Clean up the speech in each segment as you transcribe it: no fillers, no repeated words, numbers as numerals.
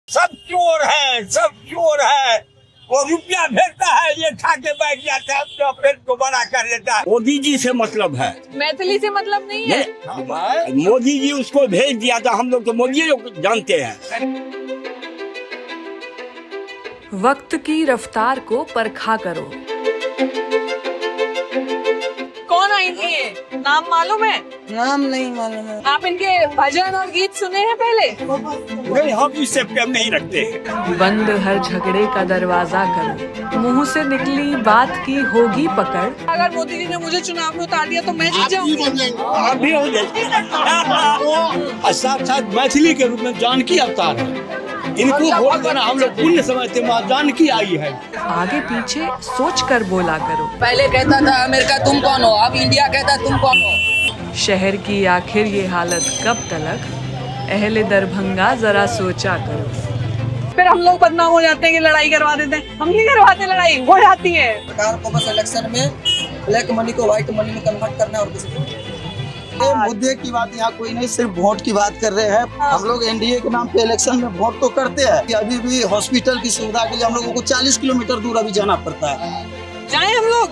सब चोर है, सब चोर है। वो रुपया भेजता है, ये खा के बैठ जाता है, अपने पेट को बड़ा कर लेता है। मोदी जी से मतलब है, मैथिली से मतलब नहीं है। मोदी जी उसको भेज दिया था, हम लोग तो मोदी लोग जानते हैं। वक्त की रफ्तार को परखा करो। कौन आएंगे ये? नाम मालूम है? नाम नहीं मालूम है। आप इनके भजन और गीत सुने हैं पहले? नहीं, हम इससे प्रेम नहीं रखते हैं। बंद हर झगड़े का दरवाजा करो, मुंह से निकली बात की होगी पकड़। अगर मोदी जी ने मुझे चुनाव में उतार दिया तो मैं जीत जाऊंगी। आप भी हो जाएंगे। साक्षात मैथिली के रूप में जानकी अवतार है। इनको वोट देना हम लोग पुण्य समझते, माँ जानकी आई है। आगे पीछे सोच कर बोला करो। पहले कहता था अमेरिका तुम कौन हो, अब इंडिया कहता तुम कौन हो। शहर की आखिर ये हालत कब तलक, अहले दरभंगा जरा सोचा करो। फिर हम लोग बदनाम हो जाते हैं कि लड़ाई करवा देते हैं। हम नहीं करवाते लड़ाई, हो जाती है। सरकार को बस इलेक्शन में ब्लैक मनी को व्हाइट मनी में कन्वर्ट करना है और कुछ नहीं। ये मुद्दे की बात यहाँ कोई नहीं, सिर्फ वोट की बात कर रहे हैं। हम लोग एनडीए के नाम पे इलेक्शन में वोट तो करते हैं कि अभी भी हॉस्पिटल की सुविधा के लिए हम लोगों को 40 किलोमीटर दूर अभी जाना पड़ता है। जाएं हम लोग।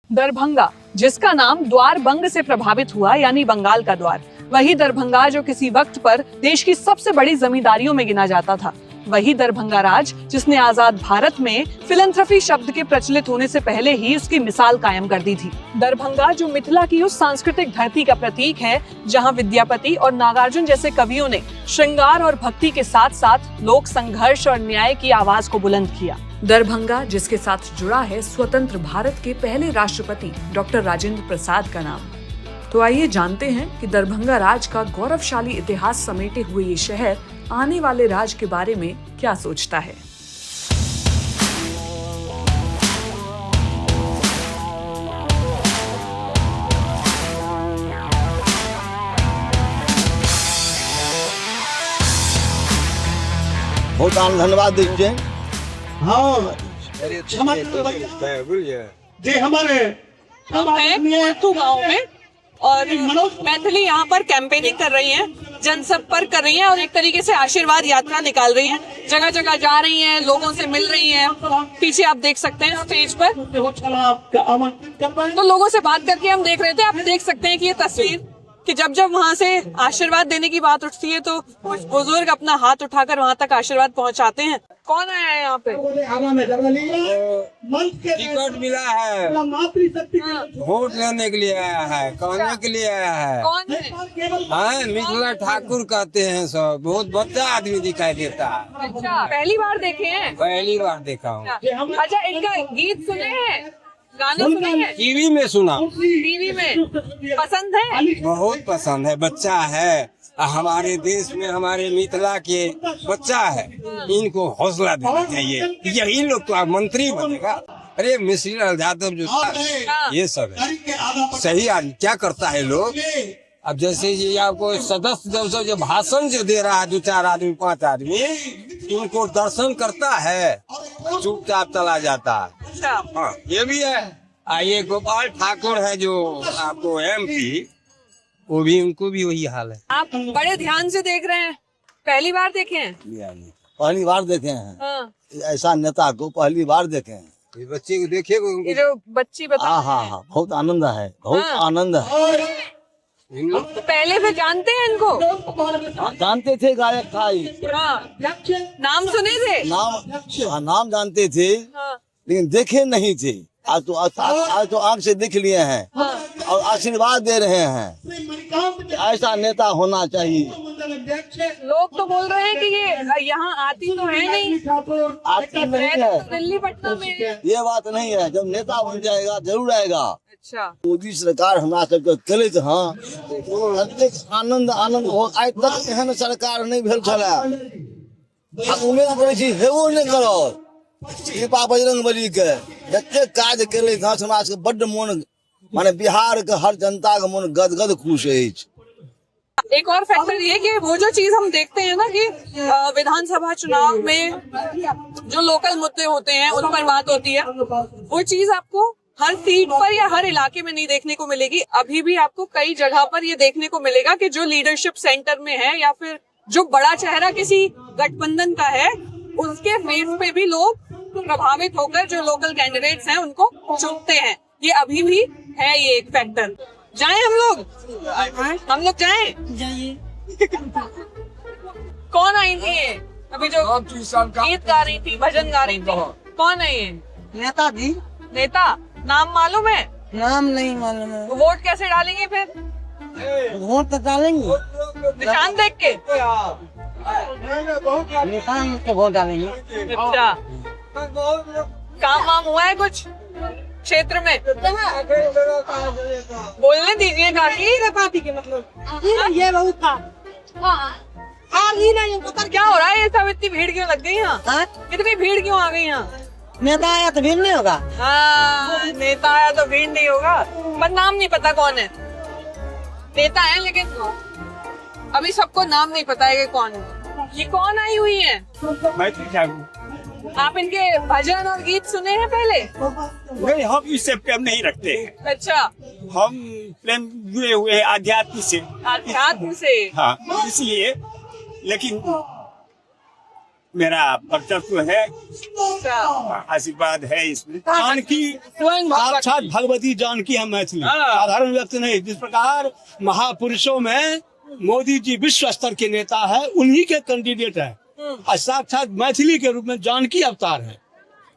दरभंगा, जिसका नाम द्वार बंग से प्रभावित हुआ, यानी बंगाल का द्वार, वही दरभंगा जो किसी वक्त पर देश की सबसे बड़ी जमींदारियों में गिना जाता था। वही दरभंगा राज जिसने आजाद भारत में फिलैंथ्रोपी शब्द के प्रचलित होने से पहले ही उसकी मिसाल कायम कर दी थी। दरभंगा जो मिथिला की उस सांस्कृतिक धरती का प्रतीक है जहां विद्यापति और नागार्जुन जैसे कवियों ने श्रृंगार और भक्ति के साथ साथ लोक संघर्ष और न्याय की आवाज को बुलंद किया। दरभंगा जिसके साथ जुड़ा है स्वतंत्र भारत के पहले राष्ट्रपति डॉक्टर राजेंद्र प्रसाद का नाम। तो आइए जानते हैं कि दरभंगा राज का गौरवशाली इतिहास समेटे हुए ये शहर आने वाले राज के बारे में क्या सोचता है। बहुत धन्यवाद दीजिए। हाँ गाँव में और मैथिली यहाँ पर कैंपेनिंग कर रही हैं, जनसंपर्क कर रही हैं और एक तरीके से आशीर्वाद यात्रा निकाल रही हैं। जगह जगह जा रही हैं, लोगों से मिल रही हैं। पीछे आप देख सकते हैं स्टेज पर तो लोगों से बात करके हम देख रहे थे। आप देख सकते हैं कि ये तस्वीर कि जब जब वहाँ से आशीर्वाद देने की बात उठती है तो कुछ बुजुर्ग अपना हाथ उठाकर वहाँ तक आशीर्वाद पहुँचाते हैं। कौन आया है यहाँ पे? टिकट मिला है, वोट लेने के लिए आया है, कहने के लिए आया है। कौन है? हाँ, मिथिला ठाकुर कहते हैं सब। बहुत बच्चा आदमी दिखाई देता है। अच्छा, पहली बार देखे हैं? पहली बार देखा हूँ। अच्छा, इनका गीत सुने हैं, गाने सुने हैं? टीवी में सुना। टीवी में पसंद है? बहुत पसंद है। बच्चा है हमारे देश में, हमारे मिथिला के बच्चा है, इनको हौसला देना चाहिए। यही लोग तो मंत्री बनेगा। अरे मिश्री लाल यादव जो ये सब है सही आदमी। क्या करता है लोग, अब जैसे ये आपको सदस्य जो भाषण जो दे रहा है 2-4 आदमी 5 आदमी, उनको दर्शन करता है, चुपचाप चला जाता है। हाँ, ये भी है। ये गोपाल ठाकुर है जो आपको MP, वो भी, उनको भी वही हाल है। आप बड़े ध्यान से देख रहे हैं, पहली बार देखे हैं? पहली बार देखे हैं। हाँ। ऐसा नेता को पहली बार देखे हैं। ये बच्चे को देखे, ये जो बच्ची बता हाँ हाँ हाँ, बहुत आनंद है, बहुत आनंद है। तो पहले से जानते हैं इनको? जानते थे, गायक था ये। हाँ। नाम सुने थे? नाम जानते थे, हाँ। लेकिन देखे नहीं थे। आज तो आंख से देख लिए हैं और आशीर्वाद दे रहे हैं। ऐसा नेता होना चाहिए। लोग तो बोल रहे हैं कि ये यहाँ आती तो है नहीं, आती नहीं है, दिल्ली पटना में। ये बात नहीं है। जब नेता बन जाएगा जरूर आएगा। अच्छा, मोदी सरकार हमरा सबके केलैत हाँ, आनंद हो। आइ तक एहन सरकार नहीं भेल छलै। उम्मीद करै छी हेबो नहीं करत। कृपा बजरंगबली के जते काज केलैत हँ, हमरा सबके बड्ड मोन, माने बिहार के हर जनता के मन गदगद खुश अछि। एक और फैक्टर ये कि वो जो चीज हम देखते हैं ना कि विधानसभा चुनाव में जो लोकल मुद्दे होते हैं उन पर बात होती है, वो चीज आपको हर सीट पर या हर इलाके में नहीं देखने को मिलेगी। अभी भी आपको कई जगह पर ये देखने को मिलेगा कि जो लीडरशिप सेंटर में है या फिर जो बड़ा चेहरा किसी गठबंधन का है, उसके फेस पे भी लोग प्रभावित होकर जो लोकल कैंडिडेट्स हैं उनको चुनते हैं। ये अभी भी है ये एक फैक्टर। जाएं हम लोग जाएं। जाइए। कौन आई थी ये अभी जो गीत गा रही थी, भजन गा रही थी, कौन है ये? नेताजी। नेता नाम मालूम है? नाम नहीं मालूम है। तो वोट कैसे डालेंगे फिर? वोट तो डालेंगे, निशान देख के। निशान को वोट डालेंगे। अच्छा, काम वाम हुआ है कुछ क्षेत्र में? बोलने दीजिए काकी। पार्टी के मतलब ये बहुत था। क्या हो रहा है? ये सब इतनी भीड़ क्यों लग गई यहाँ? इतनी भीड़ क्यों आ गई यहाँ? नेता आया तो भीड़ नहीं होगा। हाँ, नेता आया तो भीड़ नहीं होगा। पर नाम नहीं पता कौन है। नेता है लेकिन अभी सबको नाम नहीं पता है कि कौन है। ये कौन आई हुई है? मैथिली ठाकुर। आप इनके भजन और गीत सुने हैं पहले? नहीं, हम इससे प्रेम नहीं रखते हैं। अच्छा, हम प्रेम जुड़े हुए हैं आध्यात्म से। अध्यात्म से। हाँ, इसलिए लेकिन मेरा वर्चस्व है, अच्छा, आशीर्वाद है इसमें। जानकी साक्षात भगवती जानकी है मैथिली, साधारण व्यक्ति नहीं। जिस प्रकार महापुरुषों में मोदी जी विश्व स्तर के नेता है, उन्हीं के कैंडिडेट है, और साक्षात मैथिली के रूप में जानकी अवतार है।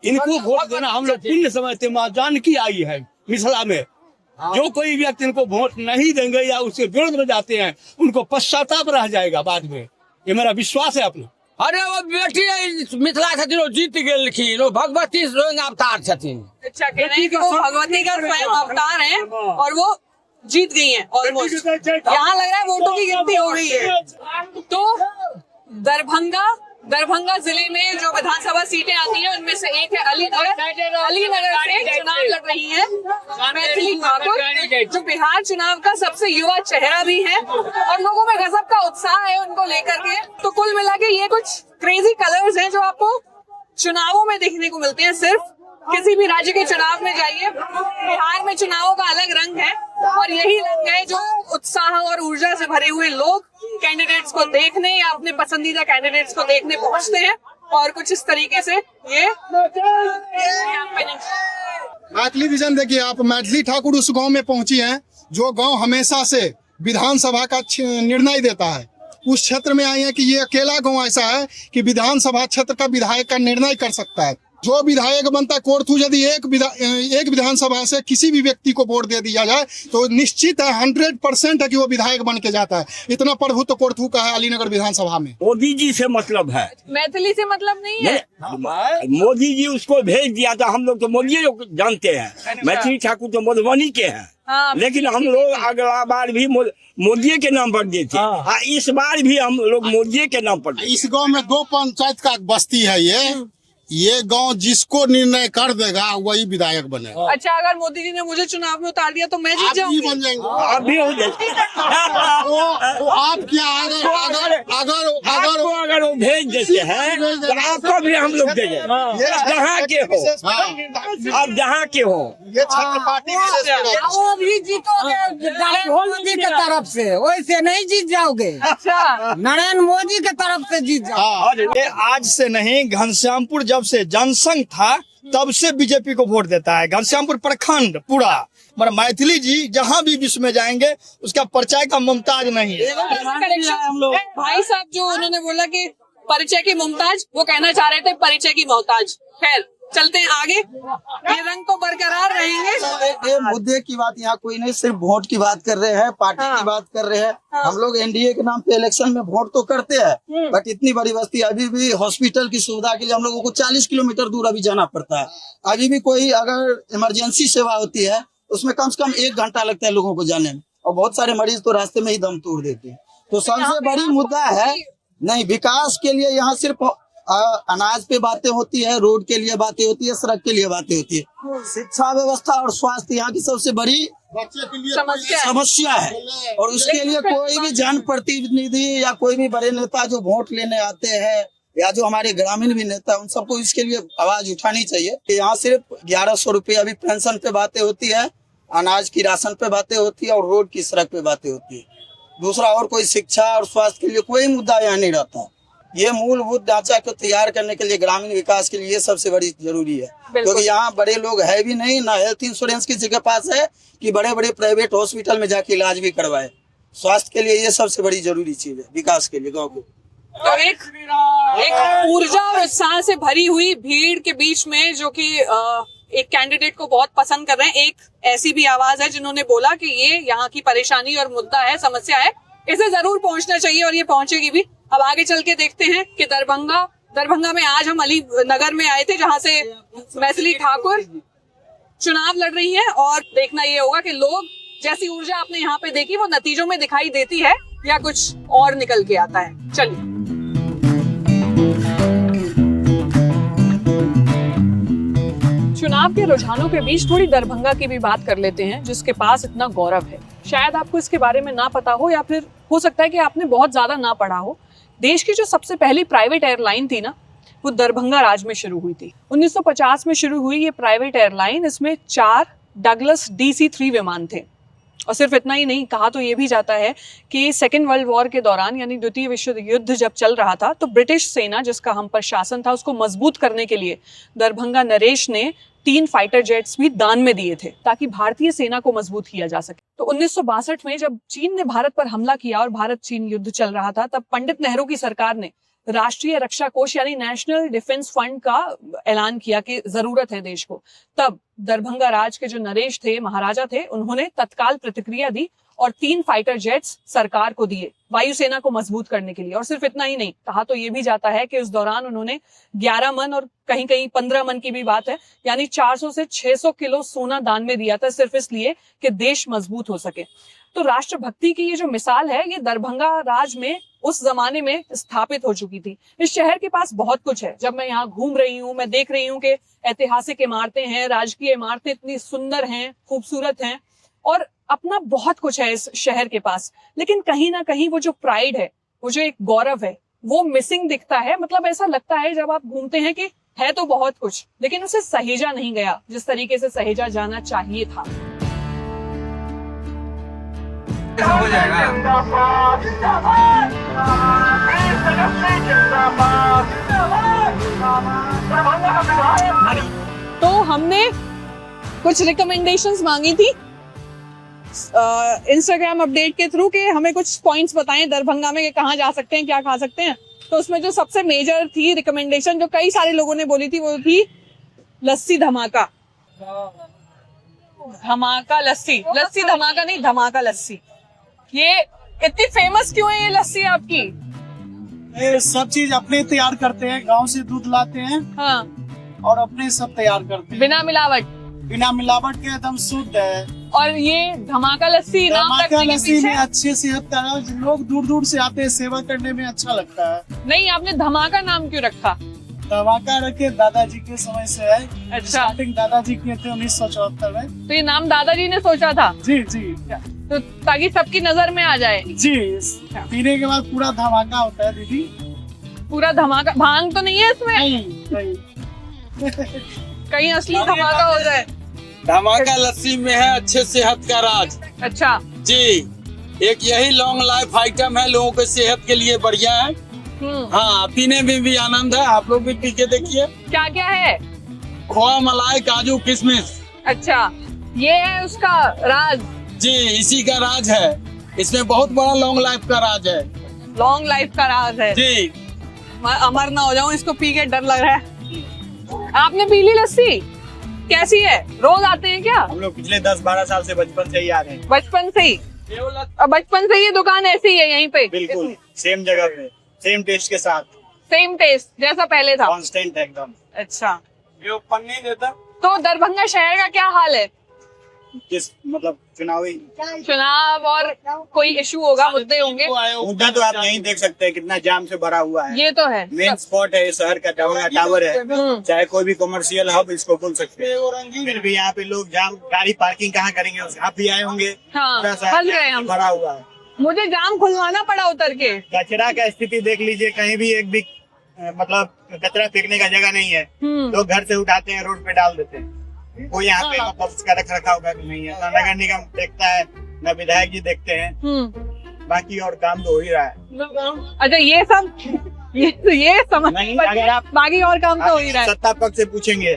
इनको वोट देना हम लोग पुण्य समझते। माँ जानकी आई है मिथिला में। जो कोई व्यक्ति इनको वोट नहीं देंगे या उसके विरोध में जाते हैं, उनको पश्चाताप रह जाएगा बाद में। ये मेरा विश्वास है अपना। अरे वो बेटी मिथिला छथिन, वो जीत गेलखिन, वो भगवती स्वयं अवतार छथिन। अच्छा, कह रहे हैं कि वो भगवती का स्वयं अवतार है और वो जीत गई हैं ऑलमोस्ट। यहाँ लग रहा है वोटों की गिनती हो गई है। तो दरभंगा जिले में जो विधानसभा सीटें आती हैं उनमें से एक है अलीनगर से चुनाव लड़ रही है मैथिली ठाकुर, जो बिहार चुनाव का सबसे युवा चेहरा भी है और लोगों में गजब का उत्साह है उनको लेकर के। तो कुल मिला के ये कुछ क्रेजी कलर्स हैं जो आपको चुनावों में देखने को मिलते हैं। सिर्फ किसी भी राज्य के चुनाव में जाइए, बिहार में चुनावों का अलग रंग है और यही रंग है जो उत्साह और ऊर्जा से भरे हुए लोग कैंडिडेट्स को देखने या अपने पसंदीदा कैंडिडेट्स को देखने पहुंचते हैं। और कुछ इस तरीके से ये कैंपेनिंग। मैथिली विजन देखिए, आप मैथिली ठाकुर उस गांव में पहुंची हैं जो गांव हमेशा से विधानसभा का निर्णय देता है। उस क्षेत्र में आई है कि ये अकेला गांव ऐसा है कि विधानसभा क्षेत्र का विधायक का निर्णय कर सकता है। जो विधायक बनता है कोर्थू, यदि एक विधानसभा से किसी भी व्यक्ति को वोट दे दिया जाए तो निश्चित है 100% है कि वो विधायक बन के जाता है। इतना प्रभुत्व कोर्थू का है अलीनगर विधानसभा में। मोदी जी से मतलब है, मैथिली से मतलब नहीं है। मोदी जी उसको भेज दिया था। हम लोग तो मोदी को जानते हैं, मैथिली ठाकुर तो मधुबनी के हैं। हाँ, लेकिन हम लोग अगला बार भी मोदी के नाम पर दिए थे। इस बार भी हम लोग मोदी के नाम पर। इस गांव में 2 पंचायत का बस्ती है। ये गांव जिसको निर्णय कर देगा वही विधायक बनेगा। अच्छा, अगर मोदी जी ने मुझे चुनाव में उतार दिया तो मैं जीत आप भी जाऊंगी? बन जाएंगे। आप भी हो जाएंगे। तो आप क्या अगर वो भेज देते हैं तो आपको भी हम लोग देंगे। जहाँ के हो आप, जहाँ के हो। ये छत्र पार्टी वो भी जीतोगे नरेंद्र मोदी के तरफ से, वैसे नहीं जीत जाओगे। अच्छा, नरेंद्र मोदी के तरफ से जीत जाओ। आज से नहीं, घनश्यामपुर जब से जनसंघ था तब से बीजेपी को वोट देता है। घनश्यामपुर प्रखंड पूरा, मगर मैथिली जी जहाँ भी विश्व में जाएंगे उसका परिचय का मुमताज नहीं है। भाई साहब जो उन्होंने बोला कि परिचय की मुमताज, वो कहना चाह रहे थे परिचय की मोहताज। खैर, चलते हैं आगे, ये रंग तो बरकरार रहेंगे। ये मुद्दे की बात यहाँ कोई नहीं, सिर्फ वोट की बात कर रहे हैं, पार्टी की बात कर रहे हैं। हम लोग एनडीए के नाम पे इलेक्शन में वोट तो करते हैं, बट इतनी बड़ी बस्ती अभी भी हॉस्पिटल की सुविधा के लिए हम लोगों को 40 किलोमीटर दूर अभी जाना पड़ता है। अभी भी कोई अगर इमरजेंसी सेवा होती है उसमें कम से कम 1 घंटा लगता है लोगों को जाने में, और बहुत सारे मरीज तो रास्ते में ही दम तोड़ देते हैं। तो सबसे बड़ी मुद्दा है नहीं, विकास के लिए यहाँ सिर्फ अनाज पे बातें होती है, रोड के लिए बातें होती है, सड़क के लिए बातें होती है। शिक्षा व्यवस्था और स्वास्थ्य यहाँ की सबसे बड़ी समस्या है, और उसके लिए कोई भी जनप्रतिनिधि या कोई भी बड़े नेता जो वोट लेने आते हैं या जो हमारे ग्रामीण भी नेता हैं, उन सबको इसके लिए आवाज उठानी चाहिए कि यहाँ सिर्फ 1100 रुपये अभी पेंशन पे बातें होती है, अनाज की राशन पे बातें होती है और रोड की सड़क पे बातें होती है। दूसरा और कोई शिक्षा और स्वास्थ्य के लिए कोई मुद्दा यहाँ नहीं रहता। ये मूलभूत ढांचा को तैयार करने के लिए, ग्रामीण विकास के लिए ये सबसे बड़ी जरूरी है, क्योंकि यहाँ बड़े लोग है भी नहीं, ना हेल्थ इंश्योरेंस किसी के पास है कि बड़े बड़े प्राइवेट हॉस्पिटल में जाके इलाज भी करवाए। स्वास्थ्य के लिए ये सबसे बड़ी जरूरी चीज है, विकास के लिए गाँव को। तो एक ऊर्जा और उत्साह से भरी हुई भीड़ के बीच में जो कि एक कैंडिडेट को बहुत पसंद कर रहे हैं, एक ऐसी भी आवाज है जिन्होंने बोला कि ये यहाँ की परेशानी और मुद्दा है, समस्या है, इसे जरूर पहुंचना चाहिए और ये पहुंचेगी भी। अब आगे चल के देखते हैं कि दरभंगा में आज हम अली नगर में आए थे, जहां से मैथिली ठाकुर चुनाव लड़ रही हैं, और देखना ये होगा कि लोग जैसी ऊर्जा आपने यहाँ पे देखी वो नतीजों में दिखाई देती है या कुछ और निकल के आता है। चलिए। चुनाव के रुझानों के बीच थोड़ी दरभंगा की भी बात कर लेते हैं, जिसके पास इतना गौरव है। शायद आपको इसके बारे में ना पता हो, या फिर हो सकता है कि आपने बहुत ज्यादा ना पढ़ा हो। देश की जो सबसे पहली प्राइवेट एयरलाइन थी ना, वो दरभंगा राज में शुरू हुई थी। 1950 में शुरू हुई ये प्राइवेट एयरलाइन। इसमें 4 डगलस DC-3 विमान थे। और सिर्फ इतना ही नहीं, कहा तो ये भी जाता है कि सेकेंड वर्ल्ड वॉर के दौरान, यानी द्वितीय विश्व युद्ध जब चल रहा था, तो ब्रिटिश सेना जिसका हम पर शासन था, उसको मजबूत करने के लिए दरभंगा नरेश ने 3 फाइटर जेट्स भी दान में दिए थे, ताकि भारतीय सेना को मजबूत किया जा सके। तो 1962 में जब चीन ने भारत पर हमला किया और भारत चीन युद्ध चल रहा था, तब पंडित नेहरू की सरकार ने राष्ट्रीय रक्षा कोष यानी नेशनल डिफेंस फंड का ऐलान किया कि जरूरत है देश को। तब दरभंगा राज के जो नरेश थे, महाराजा थे, उन्होंने तत्काल प्रतिक्रिया दी और 3 फाइटर जेट्स सरकार को दिए वायुसेना को मजबूत करने के लिए। और सिर्फ इतना ही नहीं, कहा तो ये भी जाता है कि उस दौरान उन्होंने 11 मन और कहीं कहीं 15 मन की भी बात है, यानी 400 से 600 किलो सोना दान में दिया था, सिर्फ इसलिए कि देश मजबूत हो सके। तो राष्ट्रभक्ति की ये जो मिसाल है, ये दरभंगा राज में उस जमाने में स्थापित हो चुकी थी। इस शहर के पास बहुत कुछ है। जब मैं यहाँ घूम रही हूँ, मैं देख रही हूँ कि ऐतिहासिक इमारतें हैं, राजकीय इमारतें इतनी सुंदर हैं, खूबसूरत हैं, और अपना बहुत कुछ है इस शहर के पास। लेकिन कहीं ना कहीं वो जो प्राइड है, वो जो एक गौरव है, वो मिसिंग दिखता है। मतलब ऐसा लगता है जब आप घूमते हैं कि है तो बहुत कुछ, लेकिन उसे सहेजा नहीं गया जिस तरीके से सहेजा जाना चाहिए था। हो जाएगा। तो हमने कुछ रिकमेंडेशंस मांगी थी इंस्टाग्राम अपडेट के थ्रू, कि हमें कुछ पॉइंट्स बताएं दरभंगा में कि कहाँ जा सकते हैं, क्या खा सकते हैं। तो उसमें जो सबसे मेजर थी रिकमेंडेशन, जो कई सारे लोगों ने बोली थी, वो थी लस्सी धमाका। धमाका लस्सी, लस्सी धमाका नहीं, धमाका लस्सी। ये इतनी फेमस क्यों है ये लस्सी आपकी? ये सब चीज अपने तैयार करते हैं, गांव से दूध लाते हैं। हाँ, और अपने सब तैयार करते हैं, बिना मिलावट। बिना मिलावट के एकदम शुद्ध है। और ये धमाका लस्सी नाम धमाका रखने के लस्सी पीछे में अच्छी सेहत का है, लोग दूर दूर से आते हैं, सेवा करने में अच्छा लगता है। नहीं, आपने धमाका नाम क्यों रखा? धमाका रखे दादाजी के समय से है। अच्छा। स्टार्टिंग दादाजी किए थे 1974 में। तो ये नाम दादाजी ने सोचा था? जी जी तो ताकि सबकी नजर में आ जाए। जी। पीने के बाद पूरा धमाका होता है दीदी। पूरा धमाका? भांग तो नहीं है इसमें? नहीं। कहीं असली धमाका हो जाए। धमाका लस्सी में है अच्छे सेहत का राज। अच्छा जी, एक यही लॉन्ग लाइफ आइटम है, लोगों के सेहत के लिए बढ़िया है। हाँ, पीने में भी आनंद है, आप लोग भी पी के देखिए। क्या क्या है? खोआ, मलाई, काजू, किशमिश। अच्छा, ये है उसका राज? जी, इसी का राज है। इसमें बहुत बड़ा लॉन्ग लाइफ का राज है। लॉन्ग लाइफ का राज है जी। मैं अमर ना हो जाऊं, इसको पी के डर लग रहा है। आपने पी ली लस्सी? कैसी है? रोज आते हैं क्या? हम लोग पिछले 10-12 साल से बचपन से ही आ रहे हैं। बचपन से ही? बचपन से ये दुकान ऐसी ही है यहीं पे? बिल्कुल सेम जगह पे, सेम टेस्ट के साथ। सेम टेस्ट जैसा पहले था? कांस्टेंट एकदम। अच्छा, ये पन्नी देता। तो दरभंगा शहर का क्या हाल है? किस मतलब चुनाव और कोई इशू होगा, मुद्दे होंगे? मुद्दा तो आप यहीं देख सकते हैं, कितना जाम से भरा हुआ है। ये तो है। मेन स्पॉट है शहर का, दरभंगा टावर है। चाहे कोई भी कमर्शियल हब इसको बोल सकते हैं। फिर भी यहाँ पे लोग जाम, गाड़ी पार्किंग कहाँ करेंगे? आप भी आए होंगे। हाँ, थोड़ा सा फंस गए हम। भरा हुआ है। मुझे जाम खुलवाना पड़ा उतर के। कचरा का स्थिति देख लीजिए, कहीं भी एक भी मतलब कचरा फेंकने का जगह नहीं है। लोग घर से उठाते हैं, रोड पे डाल देते हैं। कोई यहाँ पे मतलब उसका रख रखाव का भी नहीं है। ना नगर निगम देखता है, ना विधायक जी देखते हैं। बाकी और काम तो हो ही रहा है। अच्छा, ये सब ये समझ नहीं, अगर आप बाकी और काम तो हो ही रहा है। सत्ता पक्ष से पूछेंगे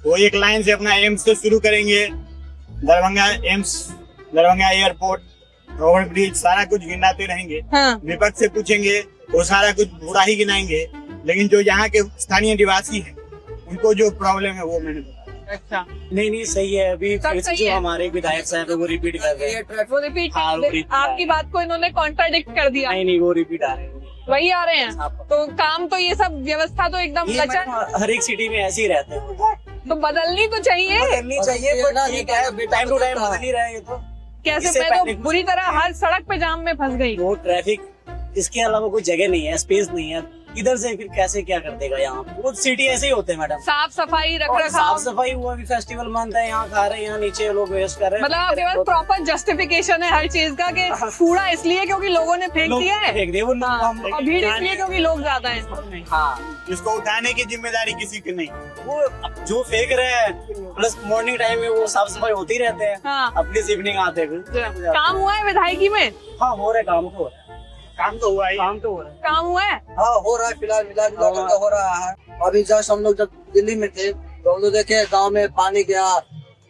वो एक लाइन से अपना एम्स से शुरू करेंगे, Darbhanga AIIMS, Darbhanga airport, over bridge, सारा कुछ गिनाते रहेंगे। हाँ। विपक्ष से पूछेंगे वो सारा कुछ बुरा ही गिनाएंगे, लेकिन जो यहाँ के स्थानीय निवासी हैं उनको जो प्रॉब्लम है वो मैंने बताया। अच्छा, नहीं सही है। अभी सब फिर सही जो है। हमारे विधायक साहब है वो रिपीट कर रहे हैं। वो रिपीट हाँ, repeat आपकी बात को इन्होंने कॉन्ट्राडिक्ट कर दिया। नहीं वो रिपीट आ रहे हैं। वही आ रहे हैं। तो काम तो ये सब व्यवस्था तो एकदम ये लचर, हर एक सिटी में ऐसे ही रहते हैं। तो बदलनी तो चाहिए। बदलनी चाहिए, बट ठीक है, टाइम टू टाइम बदल ही रहा है ये तो। कैसे? इससे मैं तो पहले बुरी तरह हर सड़क पे जाम में फंस गई। वो ट्रैफिक, इसके अलावा कोई जगह नहीं है, स्पेस नहीं है। इधर से फिर कैसे क्या कर देगा यहाँ? वो सिटी ऐसे ही होते हैं मैडम। साफ सफाई रख और रखाव, साफ सफाई हुआ, भी फेस्टिवल मंथ है, यहाँ खा रहे हैं, यहाँ नीचे लोग वेस्ट कर रहे हैं। मतलब आपके पास प्रॉपर जस्टिफिकेशन है हर चीज का कि कूड़ा इसलिए क्योंकि लोगों ने फेंक लोग दिया है, फेंक दिए वो। और भीड़ इसलिए क्योंकि लोग ज्यादा हैं। हाँ, इसको उठाने की जिम्मेदारी किसी की नहीं। वो जो फेंक रहे हैं, प्लस मॉर्निंग टाइम में वो साफ सफाई होती रहते हैं। हाँ। अपनी इवनिंग आते हैं। काम हुआ है विधायकी में? हाँ, हो रहा है, काम तो हो रहा है। काम तो हुआ ही। काम तो हो रहा है। काम हुआ है? हाँ, हो रहा है, फिलहाल मिला जुला करके हो रहा है। अभी जस्ट हम लोग जब दिल्ली में थे तो हम लोग देखे गांव में पानी गया,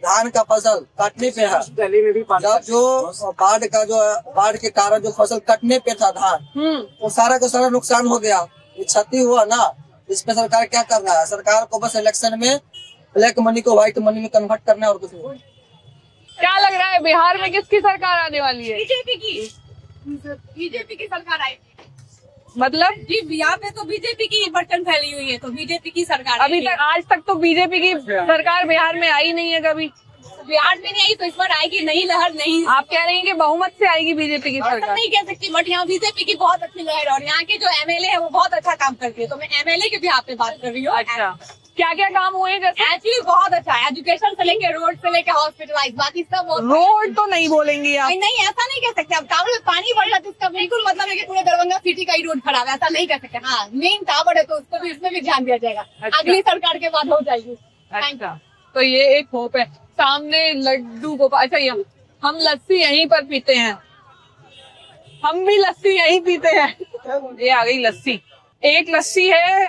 धान का फसल कटने पे है। दिल्ली में भी जब जो बाढ़ के कारण जो फसल कटने पे था धान, वो सारा का सारा नुकसान हो गया, ये क्षति हुआ ना। इस पे सरकार क्या कर रहा है? सरकार को बस इलेक्शन में ब्लैक मनी को व्हाइट मनी में कन्वर्ट करना है और कुछ नहीं। क्या लग रहा है बिहार में किसकी सरकार आने वाली है? बीजेपी की सरकार आई। मतलब जी, यहाँ पे तो बीजेपी की बटन फैली हुई है, तो बीजेपी की सरकार अभी तक, आज तक तो बीजेपी की सरकार बिहार में आई नहीं है कभी। बिहार में नहीं आई तो इस बार आएगी। नई लहर नहीं, आप कह रही हैं कि बहुमत से आएगी बीजेपी की ऐसा सरकार? नहीं कह सकती, बट यहाँ बीजेपी की बहुत अच्छी लहर है और यहाँ के जो एमएलए है वो बहुत अच्छा काम करती है, तो मैं एमएलए के भी आप पे बात कर रही हूँ। अच्छा, क्या क्या काम हुए हैं? जैसे एक्चुअली बहुत अच्छा है, एजुकेशन से लेके रोड से लेके हॉस्पिटलाइज, बाकी सब बहुत। रोड तो नहीं बोलेंगे आप? नहीं, ऐसा नहीं कह सकते। अब टावर में पानी बढ़ रहा है तो इसका बिल्कुल मतलब है कि पूरे दरभंगा सिटी का ही रोड खराब है, ऐसा नहीं कह सकते। हाँ, मेन टावर है तो उसको भी, इसमें भी ध्यान दिया जाएगा। अच्छा। अगली सरकार के बाद हो जाएगी। अच्छा, तो ये एक होप है। सामने लड्डू गोपाल। अच्छा, ये हम लस्सी यहीं पर पीते हैं, हम भी लस्सी यहीं पीते हैं। ये आ गई लस्सी। एक लस्सी है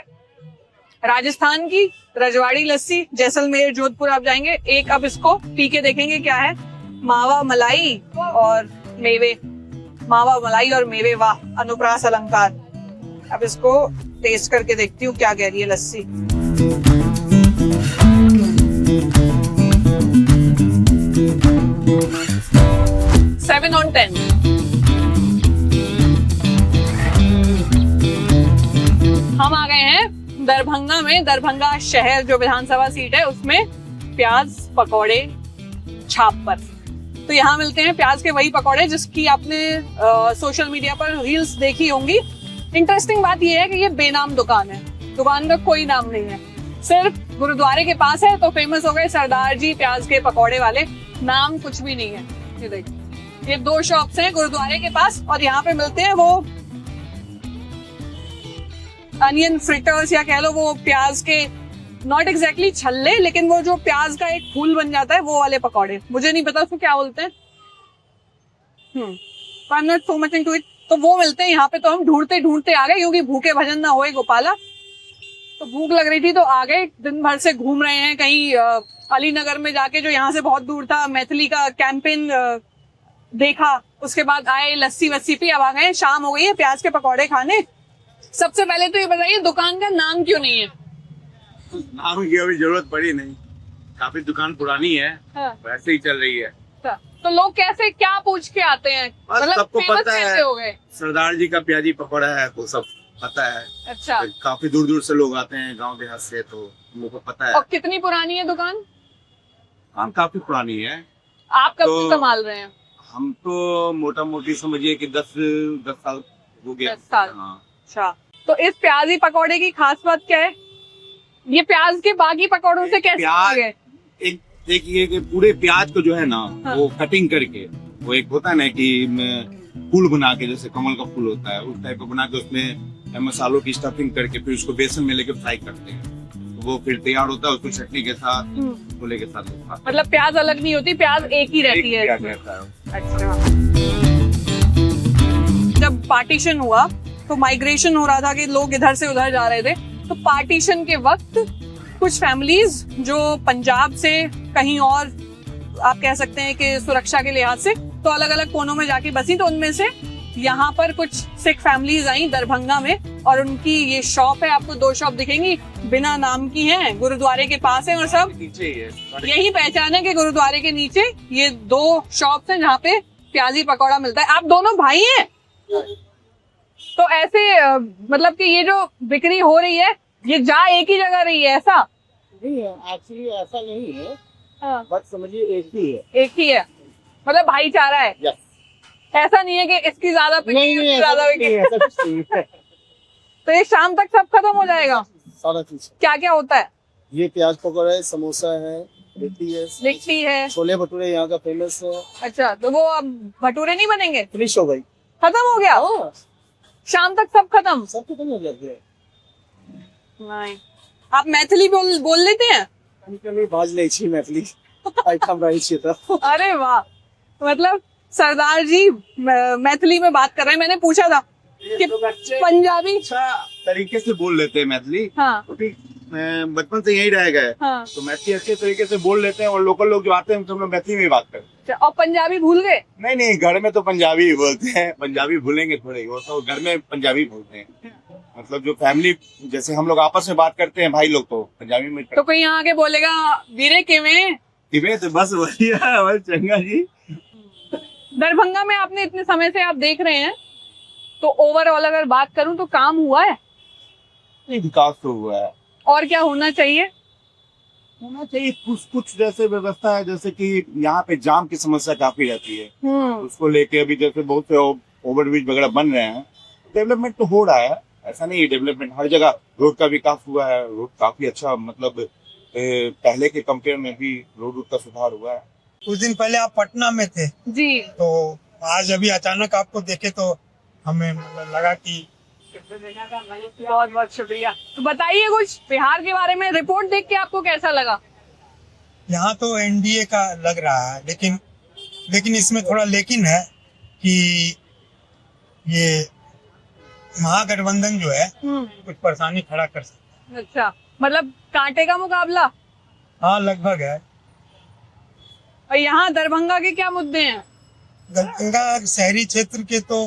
राजस्थान की, रजवाड़ी लस्सी, जैसलमेर जोधपुर आप जाएंगे। एक अब इसको पी के देखेंगे क्या है। मावा मलाई और मेवे, मावा मलाई और मेवे, वाह अनुप्रास अलंकार। अब इसको टेस्ट करके देखती हूँ क्या कह रही है लस्सी। Seven on 10। हम आ गए हैं दरभंगा में। दरभंगा शहर जो विधानसभा सीट है उसमें प्याज पकौड़े छाप पर। तो यहाँ मिलते हैं प्याज के वही पकौड़े जिसकी आपने सोशल मीडिया पर रील्स देखी होंगी। इंटरेस्टिंग बात यह है कि ये बेनाम दुकान है, दुकान का कोई नाम नहीं है, सिर्फ गुरुद्वारे के पास है तो फेमस हो गए सरदार जी प्याज के पकौड़े वाले। नाम कुछ भी नहीं है। ये देखिए, ये 2 शॉप्स हैं गुरुद्वारे के पास और यहाँ पे मिलते हैं वो अनियन फ्रिटर्स, या कह लो वो प्याज के नॉट एग्जैक्टली छल्ले, लेकिन वो जो प्याज का एक फूल बन जाता है वो वाले पकौड़े। मुझे नहीं पता उसको क्या बोलते हैं। I am not so much into it. तो वो मिलते हैं यहाँ पे। तो हम ढूंढते ढूंढते आ गए क्योंकि भूखे भजन ना होए गोपाला। तो भूख लग रही थी तो आ गए। दिन भर से घूम रहे हैं, कहीं अलीनगर में जाके जो यहाँ से बहुत दूर था मैथिली का कैंपेन देखा, उसके बाद आए लस्सी वस्सी पी, अब आ गए शाम हो गई है प्याज के पकौड़े खाने। सबसे पहले तो ये बताइए दुकान का नाम क्यों नहीं है? नाम की अभी जरूरत पड़ी नहीं, काफी दुकान पुरानी है। हाँ। वैसे ही चल रही है। तो लोग कैसे क्या पूछ के आते हैं? बस सबको famous पता कैसे है हो गए? सरदार जी का प्याजी पकौड़ा है वो सब पता है। अच्छा, काफी दूर दूर से लोग आते हैं गांव देहात से, तो हम लोग को पता है। और कितनी पुरानी है दुकान? दुकान काफी पुरानी है। आप कब तो से संभाल रहे हैं? हम तो मोटा मोटी समझिए कि 10 साल हो गया। 10 साल। हाँ। अच्छा, तो इस प्याजी पकौड़े की खास बात क्या है? ये प्याज के बाकी पकौड़ों से कैसे प्याज- अलग है? एक देखिए कि पूरे प्याज को जो है ना, हाँ। वो कटिंग करके, वो एक होता है ना कि फूल बना के, जैसे कमल का फूल होता है उस टाइप का बना के उसमें मसालों की स्टफिंग करके फिर उसको बेसन में लेके फ्राई करते हैं, वो फिर तैयार होता है, उसको चटनी के साथ छोले के साथ लोग खाते मतलब प्याज अलग नहीं होती, प्याज एक ही हैं। रहती है क्या इसमें। कहता है? अच्छा, जब पार्टीशन हुआ तो माइग्रेशन हो रहा था कि लोग इधर से उधर जा रहे थे, तो पार्टीशन के वक्त कुछ फैमिलीज जो पंजाब से कहीं और आप कह सकते हैं कि सुरक्षा के लिहाज से तो अलग अलग कोनों में जाके बसी, तो उनमें से यहाँ पर कुछ सिख फैमिलीज आई दरभंगा में, और उनकी ये शॉप है, आपको 2 शॉप दिखेंगी बिना नाम की हैं, गुरुद्वारे के पास है, और सब नीचे ही है। यही पहचान है कि गुरुद्वारे के नीचे ये 2 शॉप्स हैं जहाँ पे प्याजी पकौड़ा मिलता है। आप दोनों भाई हैं? तो ऐसे मतलब कि ये जो बिक्री हो रही है ये जा एक ही जगह रही है ऐसा? नहीं, एक्चुअली ऐसा नहीं है, हाँ। बट समझिए एक ही है। एक ही है, मतलब भाईचारा है। Yes. ऐसा नहीं है कि इसकी ज्यादा बिक्री, नहीं इसकी ऐसा ज्यादा कुछ नहीं बिक्री। है, ऐसा कुछ नहीं है। तो ये शाम तक सब खत्म हो जाएगा? सारा चीज क्या क्या होता है? ये प्याज पकौड़ा है, समोसा है, लिट्टी है, लिट्टी है। छोले भटूरे यहाँ का फेमस है। अच्छा, तो वो अब भटूरे नहीं बनेंगे? फिनिश हो गई, खत्म हो गया? शाम तक सब खत्म? सब खत्म हो जाते हैं। नहीं, आप मैथिली बोल लेते हैं? कभी बाज नहीं छी मैथिली आइटम रही छी तो। अरे वाह, मतलब सरदार जी मैथिली में बात कर रहे हैं। मैंने पूछा था कि पंजाबी तरीके से बोल लेते हैं मैथिली, हाँ क्योंकि बचपन से यही रह गए, हाँ। तो मैथिली अच्छे तरीके से बोल लेते हैं, और लोकल लोग जो आते हैं उनसे हम लोग मैथिली में ही बात करते हैं। अच्छा, और पंजाबी भूल गए? नहीं नहीं, घर में तो पंजाबी ही बोलते हैं, पंजाबी भूलेंगे थोड़े, वो तो घर में पंजाबी बोलते हैं। मतलब जो फैमिली, जैसे हम लोग आपस में बात करते हैं भाई लोग, तो पंजाबी में तो कोई यहाँ आके बोलेगा वीरे किवें? तो बस वही है, बस चंगा जी। दरभंगा में आपने इतने समय से आप देख रहे हैं, तो ओवरऑल अगर बात करूं तो काम हुआ है? नहीं, विकास तो हुआ है, और क्या होना चाहिए? होना चाहिए कुछ जैसे व्यवस्था है, जैसे कि यहाँ पे जाम की समस्या काफी रहती है, उसको लेके अभी जैसे बहुत से ओवरब्रिज वगैरह बन रहे हैं, डेवलपमेंट तो हो रहा है, ऐसा नहीं है, डेवलपमेंट हर जगह, रोड का विकास हुआ है, रोड काफी अच्छा, मतलब पहले के कंपेयर में भी रोड का सुधार हुआ है। कुछ दिन पहले आप पटना में थे जी, तो आज अभी अचानक आपको देखे तो हमें मतलब लगा कि बहुत बहुत शुक्रिया। तो बताइए कुछ बिहार के बारे में, रिपोर्ट देख के आपको कैसा लगा? यहाँ तो एनडीए का लग रहा है, लेकिन इसमें थोड़ा लेकिन है कि ये महागठबंधन जो है कुछ परेशानी खड़ा कर सकता है। अच्छा, मतलब कांटे का मुकाबला? हाँ, लगभग है। और यहाँ दरभंगा के क्या मुद्दे हैं? दरभंगा शहरी क्षेत्र के तो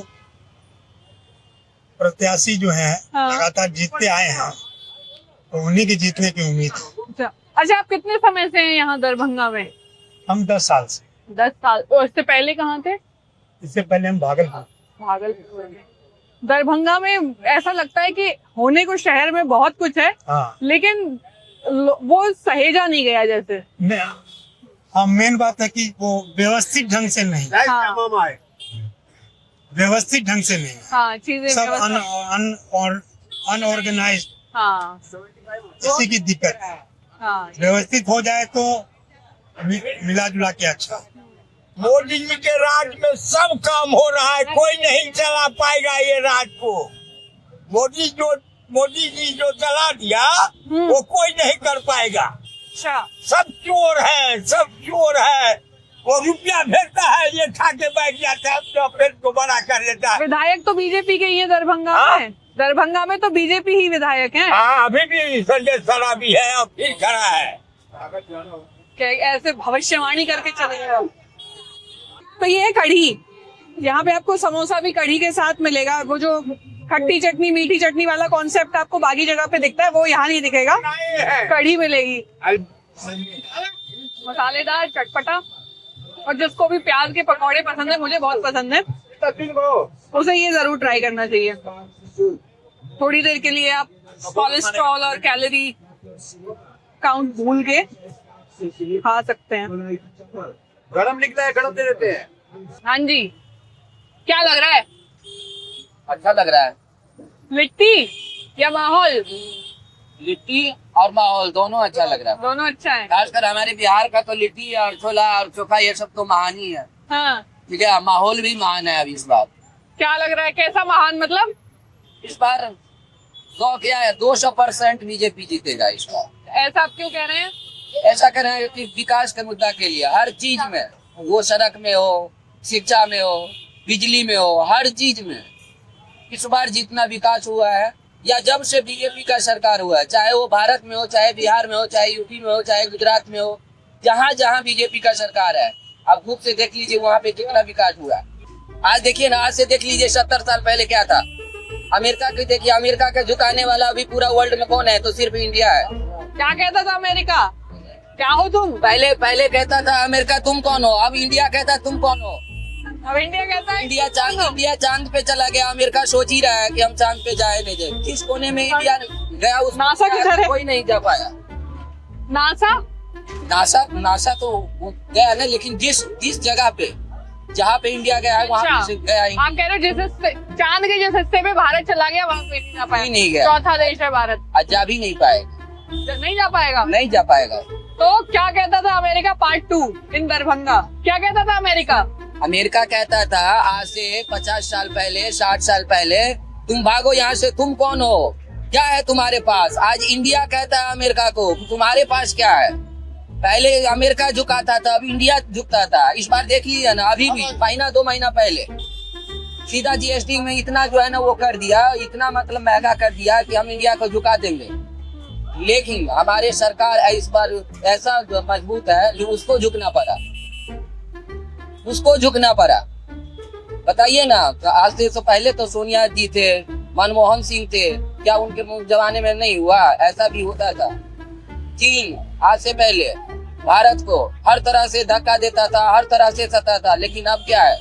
प्रत्याशी जो हैं हाँ। लगातार जीतते आए हैं, तो उन्हीं की जीतने की उम्मीद है। अच्छा, आप कितने समय से हैं यहाँ दरभंगा में? हम 10 साल से। 10 साल। और इससे पहले कहाँ थे? इससे पहले हम भागलपुर में। दरभंगा में ऐसा लगता है कि होने को शहर में बहुत कुछ है, हाँ, लेकिन वो सहेजा नहीं गया जैसे। हाँ, मेन बात है कि वो व्यवस्थित ढंग से नहीं, हाँ, व्यवस्थित ढंग से नहीं, हाँ, चीजें सब अनऑर्गेनाइज्ड, हाँ, इसी की दिक्कत है। हाँ, व्यवस्थित हो जाए तो मिला जुला के अच्छा। मोदी जी के राज में सब काम हो रहा है, कोई नहीं चला पाएगा ये राज को। मोदी जी जो चला दिया वो कोई नहीं कर पाएगा। अच्छा, सब चोर है, वो रुपया भेजता है, ये खा के बैठ जाता है, अपना पेट को बड़ा कर लेता है। विधायक तो बीजेपी के ही है दरभंगा में। दरभंगा में तो बीजेपी ही विधायक हैं। हाँ, अभी भी संजय सराबी है और फिर खड़ा है। क्या ऐसे भविष्यवाणी करके चले गए? तो ये है कढ़ी, यहाँ पे आपको समोसा भी कढ़ी के साथ मिलेगा। वो जो खट्टी चटनी मीठी चटनी वाला कॉन्सेप्ट आपको बाकी जगह पे दिखता है, वो यहाँ नहीं दिखेगा, कढ़ी मिलेगी, मसालेदार चटपटा। और जिसको भी प्याज के पकौड़े पसंद है, मुझे बहुत पसंद है, उसे ये जरूर ट्राई करना चाहिए। थोड़ी देर के लिए आप कोलेस्ट्रॉल और कैलोरी काउंट भूल के खा सकते हैं। गरम निकला है, गरम दे देते हैं। हाँ जी, क्या लग रहा है? अच्छा लग रहा है। लिट्टी या माहौल? लिट्टी और माहौल दोनों अच्छा लग रहा है। दोनों अच्छा है। खासकर हमारे बिहार का तो लिट्टी और छोला और चोखा ये सब तो महान ही है। हाँ, ठीक है, माहौल भी महान है अभी इस बार। क्या लग रहा है? कैसा महान मतलब? इस बार तो क्या है 200% बीजेपी जीतेगा इस बार। ऐसा आप क्यों कह रहे हैं? ऐसा कर रहे हैं कि विकास के मुद्दा के लिए हर चीज में, वो सड़क में हो, शिक्षा में हो, बिजली में हो, हर चीज में इस बार जितना विकास हुआ है या जब से बीजेपी का सरकार हुआ है, चाहे वो भारत में हो, चाहे बिहार में हो, चाहे यूपी में हो, चाहे गुजरात में हो, जहाँ जहाँ बीजेपी का सरकार है, आप खुद से देख लीजिए वहाँ पे कितना विकास हुआ है। आज देखिए ना, आज से देख लीजिए 70 साल पहले क्या था। अमेरिका की देखिए, अमेरिका का झुकाने वाला अभी पूरा वर्ल्ड में कौन है? तो सिर्फ इंडिया है। क्या कहता था अमेरिका? क्या हो तुम? पहले कहता था अमेरिका तुम कौन हो, अब इंडिया कहता तुम कौन हो। अब इंडिया कहता है इंडिया चांद पे चला गया। अमेरिका सोच ही रहा है कि हम चांद पे जाए नहीं जाए। किस कोने में इंडिया गया, उस नासा किधर है? कोई नहीं जा पाया। नासा तो गया ना, लेकिन जिस जगह पे जहाँ पे इंडिया गया है वहाँ पे गया ही। आप कह रहे हो जैसे चांद के जिस हिस्से पे भारत चला गया वहाँ पे नहीं जा पाया? नहीं गया। चौथा देश है भारत। आज जा भी नहीं पाएगा। नहीं जा पाएगा? नहीं जा पाएगा। तो क्या कहता था अमेरिका पार्ट 2 इन दरभंगा? क्या कहता था अमेरिका? अमेरिका कहता था आज से 50 साल पहले, 60 साल पहले, तुम भागो यहाँ से, तुम कौन हो, क्या है तुम्हारे पास। आज इंडिया कहता है अमेरिका को तुम्हारे पास क्या है। पहले अमेरिका झुकाता था, अब इंडिया झुकता था। इस बार देख लीजिए ना, अभी भी महीना 2 महीना पहले सीधा जीएसटी में इतना जो है ना वो कर दिया, इतना मतलब महंगा कर दिया कि हम इंडिया को झुका देंगे। लेकिन हमारे सरकार इस बार ऐसा मजबूत है जो उसको झुकना पड़ा। बताइए ना, आज से तो पहले तो सोनिया जी थे, मनमोहन सिंह थे, क्या उनके जमाने में नहीं हुआ? ऐसा भी होता था। चीन आज से पहले भारत को हर तरह से धक्का देता था, हर तरह से सता था, लेकिन अब क्या है,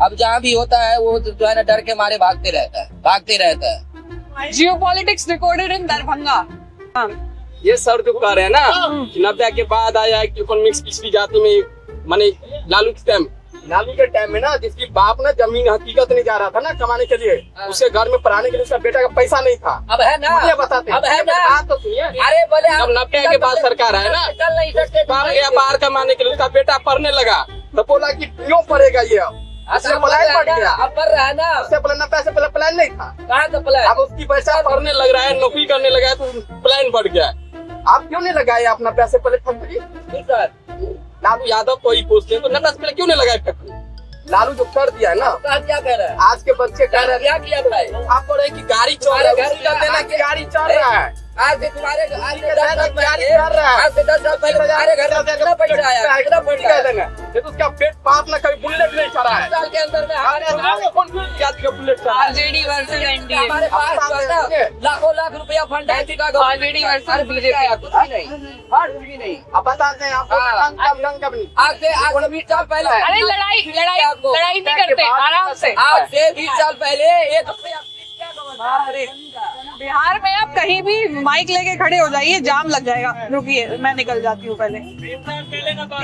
अब जहाँ भी होता है वो जो है ना डर के मारे भागते रहता है। Geopolitics recorded in Darbhanga. ये सर जो कह रहे हैं ना, 90 के बाद आया इकोनॉमिक्स पिछली जाति में, माने लालू के टाइम में ना, जिसकी बाप ना जमीन हकीकत नहीं जा रहा था ना कमाने के लिए, उसके घर में पढ़ाने के लिए उसका बेटा का पैसा नहीं था। अब है ना, ये बताते हैं। अब है ना, बात तो सुनिए। अरे बोले जब 90 के बाद सरकार है ना, बाहर गया, बाहर कमाने के लिए उसका बेटा पढ़ने लगा, तो बोला कि क्यों पढ़ेगा ये, उससे प्लान बढ़ गया। अब पढ़ रहा है ना, उससे प्लान पैसे पहले प्लान नहीं था, कहाँ तो प्लान। अब उसकी पैसा पढ़ने लग रहा है, नौकरी करने लगा है, तो प्लान बढ़ गया। आप क्यों नहीं लगाए अपना पैसे पहले फैक्ट्री? लालू यादव को ही पूछते हैं, तो 90 से पहले क्यों नहीं लगाए फैक्ट्री? लालू जो कर दिया है ना, क्या कह रहा है? आज के बच्चे कह रहे हैं क्या किया भाई? आप बोल रहे हैं कि गाड़ी चल रहा है, उसका देना कि गाड़ी चल रहा है। आज से तुम्हारे आज से 10 साल गाड़ी चल रहा है, आज से 10 साल पहले तुम्हारे घर में कितना पैसा आया? कितना पैसा आया? ये तो उसका पेट पाप ना कभी बुलेट नहीं चढ़ा है। साल के अंदर में हमारे कौन जाति का बुलेट चढ़ा है? RJD versus NDA. हमारे पास जो है ना, लाख रुपया फंड है चुका। RJD versus BJP. कुछ भी नहीं। आप बताते हैं आपको आज से 20 साल पहले। अरे लड़ाई नहीं करते, आराम से। आज से 20 साल पहले एक बिहार में आप कहीं भी माइक लेके खड़े हो जाइए, जाम लग जाएगा। रुकिए, मैं निकल जाती हूँ पहले,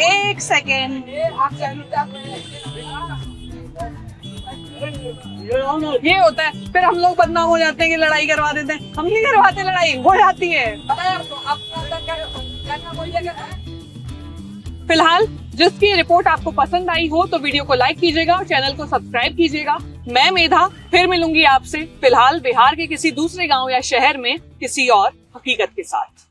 1 सेकेंड। ये होता है, फिर हम लोग बदनाम हो जाते हैं कि लड़ाई करवा देते हैं। हम नहीं करवाते, लड़ाई हो जाती है। फिलहाल जिसकी रिपोर्ट आपको पसंद आई हो तो वीडियो को लाइक कीजिएगा और चैनल को सब्सक्राइब कीजिएगा। मैं मेधा फिर मिलूंगी आपसे, फिलहाल बिहार के किसी दूसरे गांव या शहर में किसी और हकीकत के साथ।